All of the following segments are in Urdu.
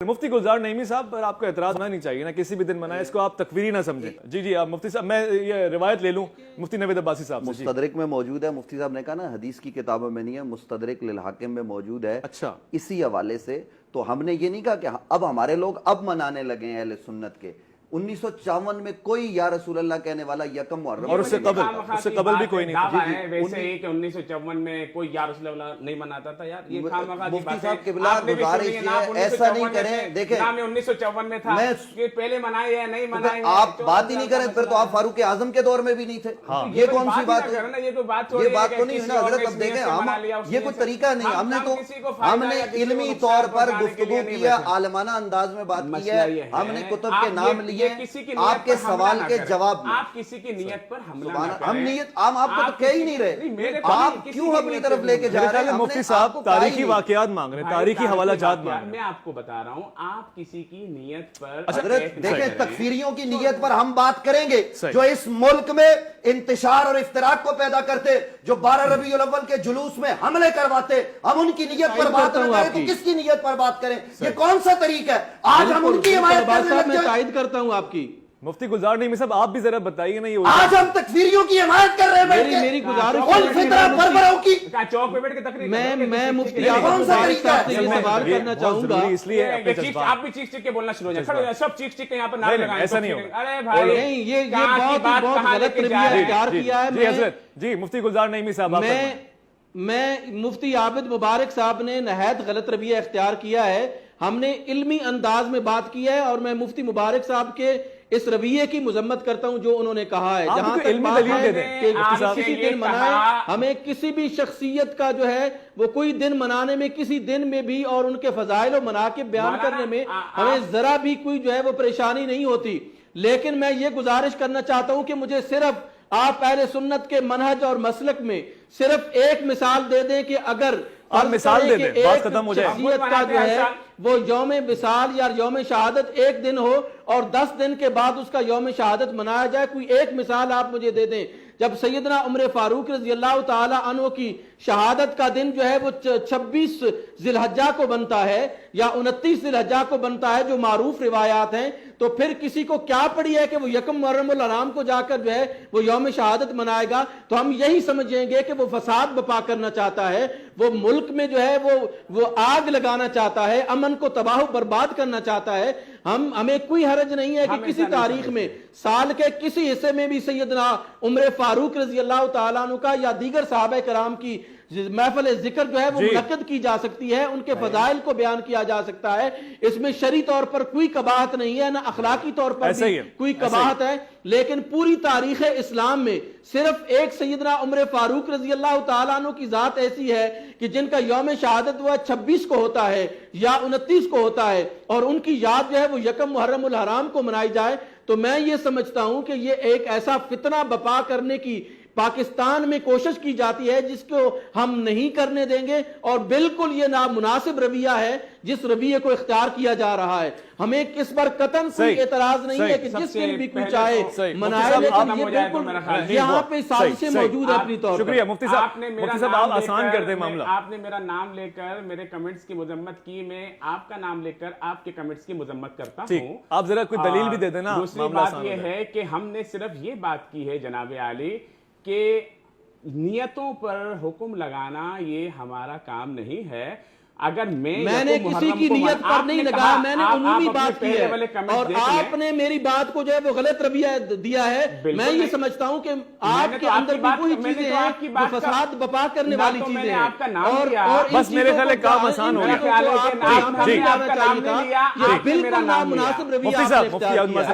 مفتی گلزار نعیمی صاحب پر آپ کا اعتراض ہونا نہیں چاہیے نا، کسی بھی دن منائے، اس کو آپ تکفیری نہ سمجھیں۔ جی آپ مفتی صاحب، میں یہ روایت لے لوں مفتی نوید عباسی صاحب سے۔ مستدرک میں موجود ہے، مفتی صاحب نے کہا نا حدیث کی کتابوں میں نہیں ہے، مستدرک للحاکم میں موجود ہے۔ اچھا، اسی حوالے سے تو ہم نے یہ نہیں کہا کہ اب ہمارے لوگ اب منانے لگے ہیں اہل سنت کے۔ 1954 میں کوئی یا رسول اللہ کہنے والا یکم محرم، اور اس سے قبل بھی کوئی نہیں دعویٰ ہے ویسے ہی کہ 1954 میں کوئی یا رسول اللہ نہیں مناتا تھا۔ یار یہ خامخواہ کی بات ہے۔ صاحب قبلہ گزارش ہے ایسا نہیں کریں۔ دیکھیں نام 1954 میں تھا کہ پہلے منائے ہیں نہیں منائے، آپ بات ہی نہیں کریں، پھر تو آپ فاروق اعظم کے دور میں بھی نہیں تھے۔ یہ کون سی بات ہے؟ یہ تو بات تو نہیں ہے نا حضرت۔ اب دیکھیں یہ کوئی طریقہ نہیں، ہم نے علمی طور پر گفتگو کیا، عالمانہ انداز میں بات کی ہے، ہم نے کتب کے نام لیے، آپ کے سوال کے جواب میں۔ آپ کسی کی نیت پر حملہ نہ کریں۔ ہم نیت آپ کو تو کہہ ہی نہیں رہے، آپ کیوں اپنی طرف لے کے جا رہے ہیں؟ مفتی صاحب تاریخی واقعات مانگ رہے ہیں، تاریخی حوالہ جات مانگ رہے ہیں۔ میں آپ کو بتا رہا ہوں، آپ کسی کی نیت پر حضرت دیکھیں تکفیریوں کی نیت پر ہم بات کریں گے جو اس ملک میں انتشار اور افتراق کو پیدا کرتے، جو 12 ربیع الاول کے جلوس میں حملے کرواتے، ہم ان کی نیت پر بات نہ کریں تو کس کی نیت پر بات کریں؟ یہ کون سا طریقہ ہے؟ آج ہم ان کی حمایت کرنے لگ میں تائید کرتا ہوں آپ کی۔ مفتی گلزار نعیمی صاحب آپ بھی ذرا بتائیے نا، یہ آج ہم تکفیریوں کی حمایت کر رہے ہیں، میری گزارش ان فطرہ پروروں کی۔ چوک پہ بیٹھ کے تقریر میں مفتی اعظم صاحب سے یہ سوال کرنا چاہوں گا، اس لیے آپ بھی چیخ چیخ کے بولنا شروع ہو جائیں، سب چیخ چیخ کے یہاں پر نعرے لگائیں۔ ایسا نہیں ہوگا۔ ارے بھائی نہیں، یہ بہت غلط رویہ اختیار کیا ہے۔ جی حضرت، جی مفتی گلزار نعیمی صاحب، میں مفتی عابد مبارک صاحب نے نہایت غلط رویہ اختیار کیا ہے۔ ہم نے علمی انداز میں بات کی ہے اور میں مفتی مبارک صاحب کے اس رویے کی مذمت کرتا ہوں جو انہوں نے کہا ہے۔ جہاں تک علمی بات دلیل ہے دے دیں کہ کسی دن منائے، ہمیں کسی بھی شخصیت کا جو ہے وہ کوئی دن منانے میں، کسی دن میں بھی اور ان کے فضائل و مناقب بیان کرنے میں ہمیں ذرا بھی کوئی جو ہے وہ پریشانی نہیں ہوتی، لیکن میں یہ گزارش کرنا چاہتا ہوں کہ مجھے صرف آپ اہل سنت کے منہج اور مسلک میں صرف ایک مثال دے دیں کہ اگر مثال دے دیں، بات ختم ہو جائے، شخصیت کا جو ہے وہ یوم وصال یا یوم شہادت ایک دن ہو اور 10 دن کے بعد اس کا یوم شہادت منایا جائے، کوئی ایک مثال آپ مجھے دے دیں۔ جب سیدنا عمر فاروق رضی اللہ تعالی عنہ کی شہادت کا دن جو ہے وہ 26 ذی الحجہ کو بنتا ہے یا 29 ذی الحجہ کو بنتا ہے جو معروف روایات ہیں، تو پھر کسی کو کیا پڑی ہے کہ وہ یکم محرم الحرام کو جا کر جو ہے وہ یوم شہادت منائے گا؟ تو ہم یہی سمجھیں گے کہ وہ فساد بپا کرنا چاہتا ہے، وہ ملک میں جو ہے وہ آگ لگانا چاہتا ہے، امن کو تباہ و برباد کرنا چاہتا ہے۔ ہمیں کوئی حرج نہیں ہے کہ کسی تاریخ میں سال کے کسی حصے میں بھی سیدنا عمر فاروق رضی اللہ تعالیٰ عنہ کا یا دیگر صحابہ کرام کی محفل ذکر جو ہے وہ منعقد کی جا سکتی ہے، ان کے فضائل کو بیان کیا جا سکتا ہے، اس میں شرعی طور پر کوئی قباحت نہیں ہے، نہ اخلاقی طور پر بھی کوئی قباحت ہے۔ لیکن پوری تاریخ اسلام میں صرف ایک سیدنا عمر فاروق رضی اللہ تعالیٰ عنہ کی ذات ایسی ہے کہ جن کا یوم شہادت وہ 26 کو ہوتا ہے یا 29 کو ہوتا ہے اور ان کی یاد جو ہے وہ یکم محرم الحرام کو منائی جائے، تو میں یہ سمجھتا ہوں کہ یہ ایک ایسا فتنہ بپا کرنے کی پاکستان میں کوشش کی جاتی ہے جس کو ہم نہیں کرنے دیں گے، اور بالکل یہ نامناسب رویہ ہے جس رویے کو اختیار کیا جا رہا ہے۔ ہمیں کس پر قطعاً کوئی اعتراض نہیں ہے کہ جس دن بھی کوئی چاہے منائے، لیکن یہ بالکل یہاں پہ سازشیں موجود ہیں اپنی طور پر۔ شکریہ مفتی صاحب، آپ آسان کر دیں معاملہ۔ آپ نے میرا نام لے کر میرے کمنٹس کی مذمت کی، میں آپ کا نام لے کر آپ کے کمنٹس کی مذمت کرتا ہوں۔ آپ ذرا کوئی دلیل بھی دے دینا۔ دوسری بات یہ ہے کہ ہم نے صرف یہ بات کی ہے جناب عالی کہ نیتوں پر حکم لگانا یہ ہمارا کام نہیں ہے۔ اگر میں نے کسی کی نیت پر نہیں لگایا، میں نے عمومی بات کی ہے، اور آپ نے میری بات کو جو ہے وہ غلط رویہ دیا ہے۔ میں یہ سمجھتا ہوں کہ آپ کے اندر بھی وہی چیزیں ہیں جو فساد بپا کرنے والی چیزیں ہیں، اور بس میرے خیال ہے کام آسان ہو گیا۔ یہ بالکل نامناسب رویہ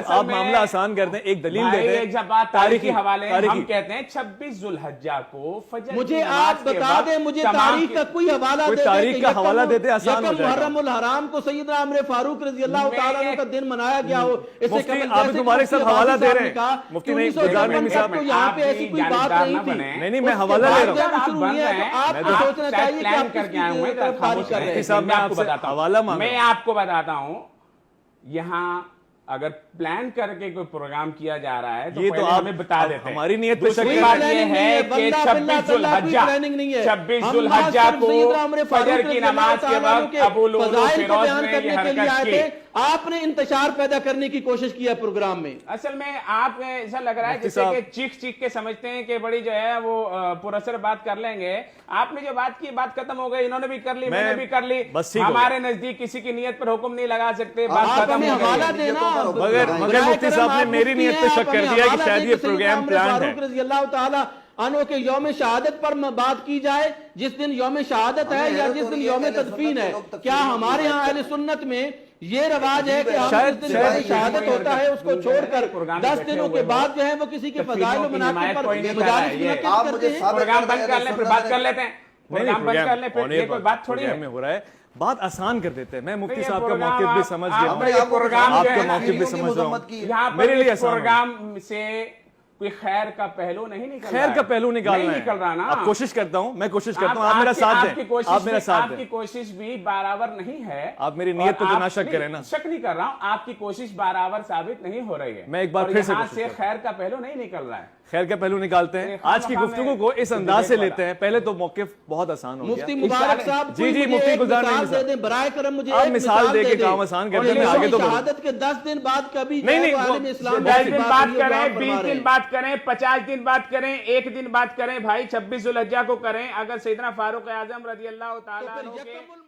آپ معاملہ آسان کر دیں، ایک دلیل دے دیں تاریخی حوالے۔ ہم کہتے ہیں 26 ذی الحجہ کو فجر، مجھے آپ بتا دیں، مجھے تاریخ کا کوئی حوالہ دے دیں دیتے آسان ہو جائے گا۔ محرم الحرام کو سیدنا عمر فاروق رضی اللہ تعالیٰ عنہ کا دن منایا گیا ہو، مفتی عابد مبارک صاحب حوالہ دے رہے ہیں، مفتی گلزار نعیمی صاحب کو یہاں پہ ایسی کوئی بات نہیں تھی۔ نہیں میں حوالہ لے رہا ہوں، آپ کو سوچنا چاہیے کہ آپ کس کی طرف تاریخ کر رہے ہیں۔ میں آپ کو بتاتا ہوں، میں آپ کو بتاتا ہوں، یہاں اگر پلان کر کے کوئی پروگرام کیا جا رہا ہے تو یہ پہلے تو آپ ہمیں بتا دیتے ہیں. ہماری نیت پہ شک دوسری کریں. بات کوئی یہ planning ہے نہیں کہ ہے، 26 ذوالحجہ کے فجر کی نماز کے وقت ابو لؤلؤ فیروز نے یہ حرکت کی. آپ نے انتشار پیدا کرنے کی کوشش کی ہے پروگرام میں. اصل میں آپ ایسا لگ رہا ہے جیسے کہ چیخ چیخ کے سمجھتے ہیں کہ بڑی جو ہے وہ پراثر بات کر لیں گے. آپ نے جو بات کی بات ختم ہو گئی, انہوں نے بھی کر لی, میں نے بھی کر لی. ہمارے نزدیک کسی کی نیت پر حکم نہیں لگا سکتے, بات ختم ہو گئی. مگر مفتی صاحب نے میری نیت پہ شک کر دیا کہ شاید یہ پروگرام پلان ہے. فاروق رضی اللہ تعالی عنہ کے یوم شہادت پر بات کی جائے, جس دن یوم شہادت ہے یا جس دن یوم تدفین ہے. کیا ہمارے ہاں اہل سنت میں یہ رواج ہے کہ ہم جس دن یوم شہادت ہوتا ہے اس کو چھوڑ کر 10 دنوں کے بعد جو ہے وہ کسی کے فضائل و مناقب پر مجالس منعقد کرتے ہیں؟ پروگرام بند کر لیں پھر بات کر لیتے ہیں. پروگرام بند کر لیں پھر یہ کوئی بات تھوڑی ہے. ہو رہا ہے, بات آسان کر دیتے ہیں. میں مفتی صاحب کا موقف بھی سمجھ گیا ہوں, یہ پروگرام آپ جو کا ہے نا, موقف بھی سمجھ رہا ہوں. یہاں پر اس پروگرام سے کوئی خیر کا پہلو نہیں نکل رہا ہے. خیر کا پہلو نکالنا ہے. نکل رہا نا. اب کوشش کرتا ہوں, میں کوشش کرتا ہوں, آپ میرا ساتھ دیں. آپ میرا ساتھ آپ دیں. کی کوشش بھی برابر نہیں ہے. آپ میری نیت پہ تو نہ شک کریں نا. شک نہیں کر رہا ہوں, آپ کی کوشش برابر ثابت نہیں ہو رہی ہے. میں ایک بار پھر سے یہاں سے خیر کا پہلو نہیں نکل رہا ہے. خیر کا پہلو نکالتے ہیں. آج کی گفتگو کو اس انداز سے لیتے ہیں. پہلے تو موقف بہت آسان ہو گیا. مفتی مبارک صاحب جی مفتی گلزار دے دیں برائے کرم, مجھے آپ ایک مثال دے کے کام آسان کرتے ہیں. آگے تو شہادت کے 10 دن بعد کبھی نہیں 10 دن بات کریں, 20 دن بات کریں, 50 دن بات کریں, 1 دن بات کریں بھائی, 26 ذوالحجہ کو کریں. اگر سیدنا فاروق اعظم رضی اللہ تعالیٰ عنہ